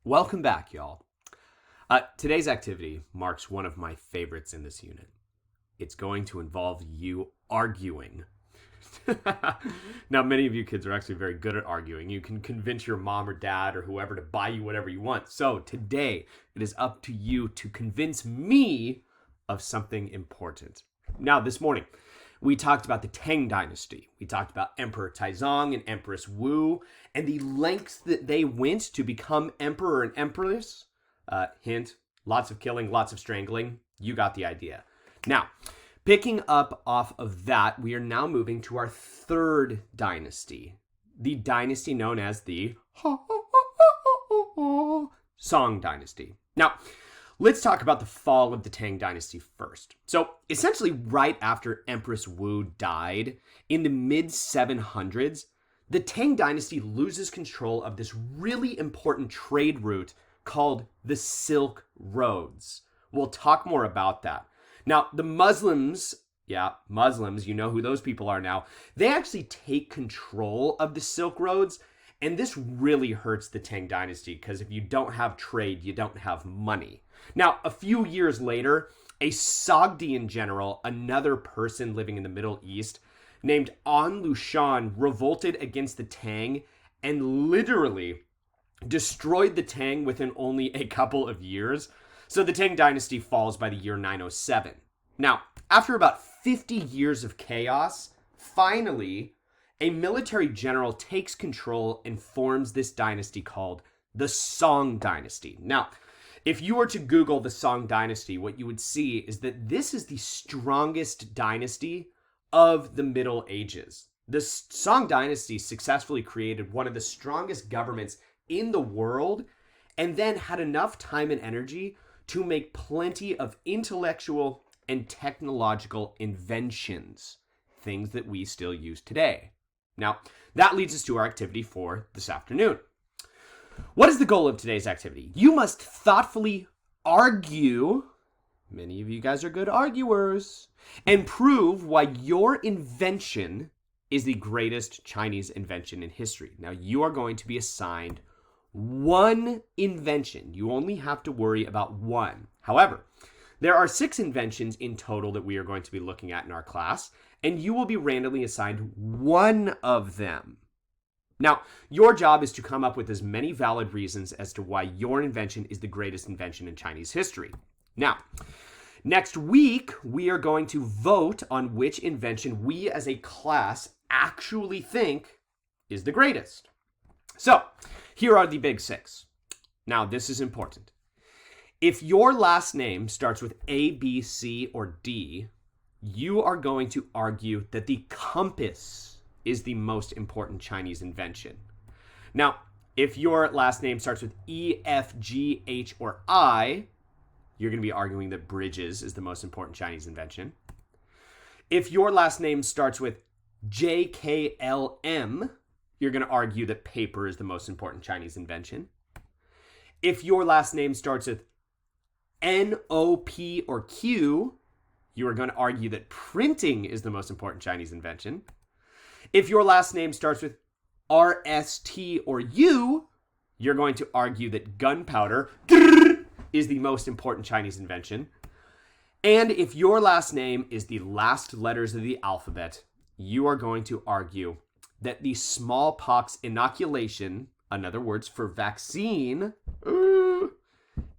Welcome back, y'all. Today's activity marks one of my favorites in this unit. It's going to involve you arguing. Now, many of you kids are actually very good at arguing. You can convince your mom or dad or whoever to buy you whatever you want. So today, it is up to you to convince me of something important. Now, this morning, we talked about the Tang Dynasty. We talked about Emperor Taizong and Empress Wu and the lengths that they went to become emperor and empress. Hint, lots of killing, lots of strangling. You got the idea. Now, picking up off of that, we are now moving to our third dynasty. The dynasty known as the Song Dynasty. Now, let's talk about the fall of the Tang Dynasty first. So, essentially, right after Empress Wu died, in the mid-700s, the Tang Dynasty loses control of this really important trade route called the Silk Roads. We'll talk more about that. Now, the Muslims, you know who those people are now, they actually take control of the Silk Roads, and this really hurts the Tang Dynasty because if you don't have trade, you don't have money. Now, a few years later, a Sogdian general, another person living in the Middle East, named An Lushan, revolted against the Tang and literally destroyed the Tang within only a couple of years. So the Tang Dynasty falls by the year 907. Now, after about 50 years of chaos, finally, a military general takes control and forms this dynasty called the Song Dynasty. Now, if you were to Google the Song Dynasty, what you would see is that this is the strongest dynasty of the Middle Ages. The Song Dynasty successfully created one of the strongest governments in the world and then had enough time and energy to make plenty of intellectual and technological inventions, things that we still use today. Now, that leads us to our activity for this afternoon. What is the goal of today's activity? You must thoughtfully argue, many of you guys are good arguers, and prove why your invention is the greatest Chinese invention in history. Now, you are going to be assigned one invention. You only have to worry about one. However, there are 6 inventions in total that we are going to be looking at in our class, and you will be randomly assigned one of them. Now, your job is to come up with as many valid reasons as to why your invention is the greatest invention in Chinese history. Now, next week, we are going to vote on which invention we as a class actually think is the greatest. So, here are the big 6. Now, this is important. If your last name starts with A, B, C, or D, you are going to argue that the compass is the most important Chinese invention. Now, if your last name starts with E, F, G, H, or I, you're going to be arguing that bridges is the most important Chinese invention. If your last name starts with J, K, L, M, you're going to argue that paper is the most important Chinese invention. If your last name starts with N, O, P, or Q, you are going to argue that printing is the most important Chinese invention. If your last name starts with R, S, T, or U, you're going to argue that gunpowder is the most important Chinese invention. And if your last name is the last letters of the alphabet, you are going to argue that the smallpox inoculation, in other words, for vaccine,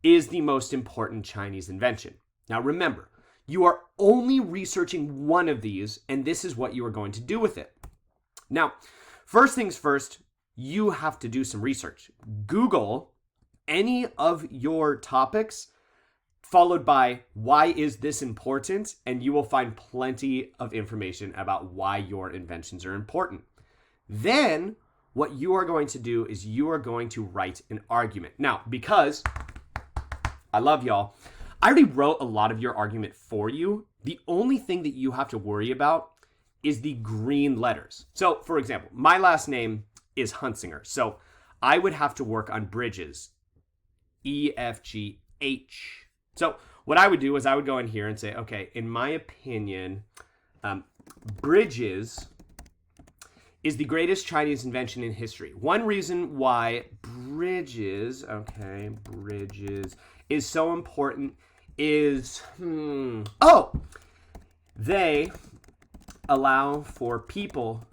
is the most important Chinese invention. Now remember, you are only researching one of these, and this is what you are going to do with it. Now, first things first, you have to do some research. Google any of your topics, followed by why is this important, and you will find plenty of information about why your inventions are important. Then, what you are going to do is you are going to write an argument. Now, because I love y'all, I already wrote a lot of your argument for you. The only thing that you have to worry about is the green letters. So, for example, my last name is Hunsinger. So, I would have to work on bridges. E, F, G, H. So, what I would do is I would go in here and say, okay, in my opinion, bridges is the greatest Chinese invention in history. One reason why bridges is so important is, they allow for people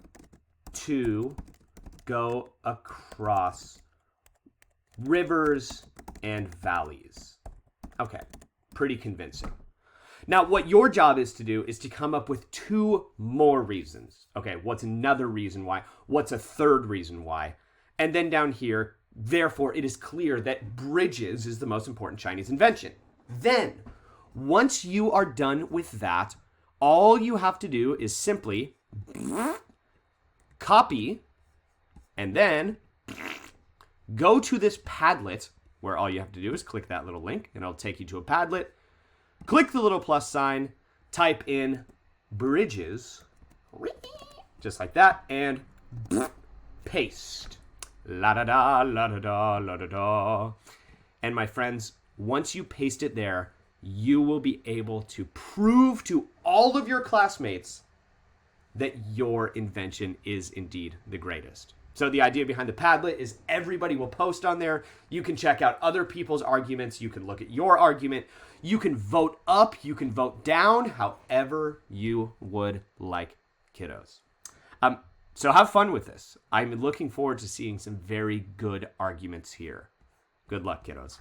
to go across rivers and valleys. Okay, pretty convincing. Now, what your job is to do is to come up with 2 more reasons. Okay, what's another reason why? What's a third reason why? And then down here, therefore, it is clear that bridges is the most important Chinese invention. Then, once you are done with that, all you have to do is simply copy and then go to this Padlet, where all you have to do is click that little link and it'll take you to a Padlet. Click the little plus sign, type in bridges, just like that, and paste. La-da-da, la-da-da, la-da-da. And my friends, once you paste it there, you will be able to prove to all of your classmates that your invention is indeed the greatest. So the idea behind the Padlet is everybody will post on there. You can check out other people's arguments. You can look at your argument. You can vote up. You can vote down, however you would like, kiddos. So have fun with this. I'm looking forward to seeing some very good arguments here. Good luck, kiddos.